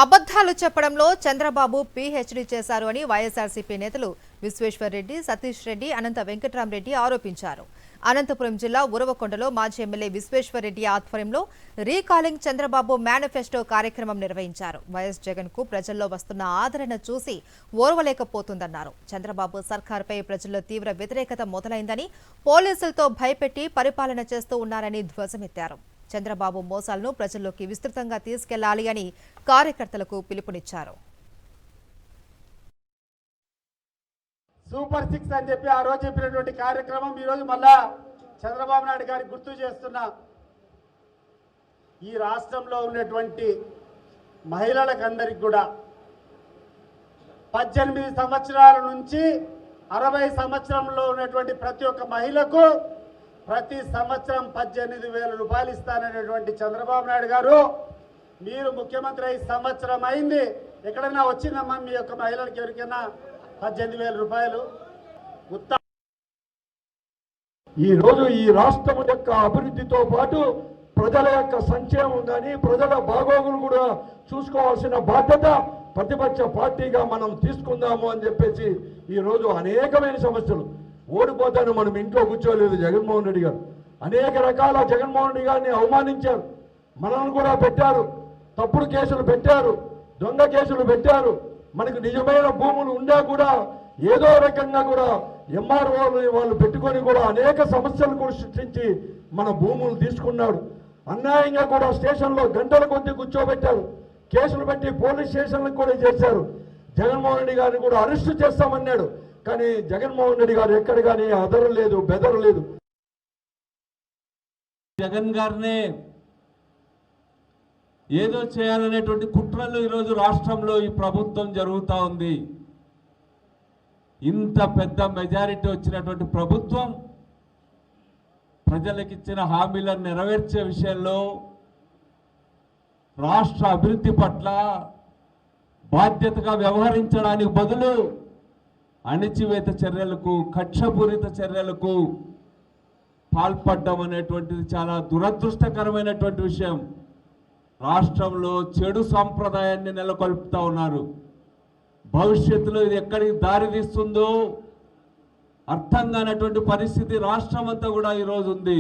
అబద్ధాలు చెప్పడంలో చంద్రబాబు పీహెచ్డీ చేశారు అని వైఎస్ఆర్సీపీ నేతలు విశ్వేశ్వర్ రెడ్డి, సతీష్ రెడ్డి, అనంత వెంకట్రామరెడ్డి ఆరోపించారు. అనంతపురం జిల్లా ఉరవకొండలో మాజీ ఎమ్మెల్యే విశ్వేశ్వర్ రెడ్డి ఆధ్వర్యంలో రీకాలింగ్ చంద్రబాబు మేనిఫెస్టో కార్యక్రమం నిర్వహించారు. వైఎస్ జగన్ కు ప్రజల్లో వస్తున్న ఆదరణ చూసి ఓర్వలేకపోతుందన్నారు. చంద్రబాబు సర్కార్పై ప్రజల్లో తీవ్ర వ్యతిరేకత మొదలైందని, పోలీసులతో భయపెట్టి పరిపాలన చేస్తూ ఉన్నారని ధ్వజమెత్తారు. చంద్రబాబు మోసాలను ప్రజల్లోకి విస్తృతంగా తీసుకెళ్లాలి అని కార్యకర్తలకు పిలుపునిచ్చారు. సూపర్ 6 అని చెప్పి ఆ రోజు చెప్పినటువంటి కార్యక్రమం ఈ రోజు మళ్ళా చంద్రబాబు నాయుడు గారికి గుర్తు చేస్తున్నా. ఈ రాష్ట్రంలో ఉన్నటువంటి మహిళలకందరికి కూడా 18 సంవత్సరాల నుంచి 60 సంవత్సరంలో ఉన్నటువంటి ప్రతి ఒక్క మహిళకు ప్రతి సంవత్సరం 18,000 రూపాయలు ఇస్తాననేటువంటి చంద్రబాబు నాయుడు గారు, మీరు ముఖ్యమంత్రి అయి సంవత్సరం అయింది, ఎక్కడైనా వచ్చిందమ్మా మీ యొక్క మహిళలకు ఎవరికైనా 18,000 రూపాయలు? ఈ రోజు ఈ రాష్ట్రం యొక్క అభివృద్ధితో పాటు ప్రజల యొక్క సంక్షేమం కానీ ప్రజల బాగోగులు కూడా చూసుకోవాల్సిన బాధ్యత ప్రతిపక్ష పార్టీగా మనం తీసుకుందాము అని చెప్పేసి ఈ రోజు అనేకమైన సమస్యలు. ఓడిపోతాను మనం ఇంట్లో కూర్చోలేదు జగన్మోహన్ రెడ్డి గారు. అనేక రకాల జగన్మోహన్ రెడ్డి గారిని అవమానించారు, మనల్ని కూడా పెట్టారు, తప్పుడు కేసులు పెట్టారు, దొంగ కేసులు పెట్టారు. మనకు నిజమైన భూములు ఉండా కూడా ఏదో రకంగా కూడా ఎంఆర్ఓలు వాళ్ళు పెట్టుకొని కూడా అనేక సమస్యలు కూడా సృష్టించి మన భూములు తీసుకున్నాడు. అన్యాయంగా కూడా స్టేషన్లో గంటల కొద్దీ కూర్చోబెట్టారు, కేసులు పెట్టి పోలీస్ స్టేషన్లకు కూడా చేశారు. జగన్మోహన్ రెడ్డి గారిని కూడా అరెస్టు చేస్తామన్నాడు, కానీ జగన్మోహన్ రెడ్డి గారు ఎక్కడ కానీ అదరలేదు, బెదరలేదు. జగన్ గారినే ఏదో చేయాలనేటువంటి కుట్రలు ఈరోజు రాష్ట్రంలో ఈ ప్రభుత్వం జరుగుతూ ఉంది. ఇంత పెద్ద మెజారిటీ వచ్చినటువంటి ప్రభుత్వం ప్రజలకు ఇచ్చిన హామీలను నెరవేర్చే విషయంలో, రాష్ట్ర అభివృద్ధి పట్ల బాధ్యతగా వ్యవహరించడానికి బదులు అణిచివేత చర్యలకు, కక్షపూరిత చర్యలకు పాల్పడడం అనేటువంటిది చాలా దురదృష్టకరమైనటువంటి విషయం. రాష్ట్రంలో చెడు సాంప్రదాయాన్ని నెలకొల్పుతా ఉన్నారు. భవిష్యత్తులో ఇది ఎక్కడికి దారి తీస్తుందో అర్థం కానటువంటి పరిస్థితి రాష్ట్రం అంతా కూడా ఈరోజు ఉంది.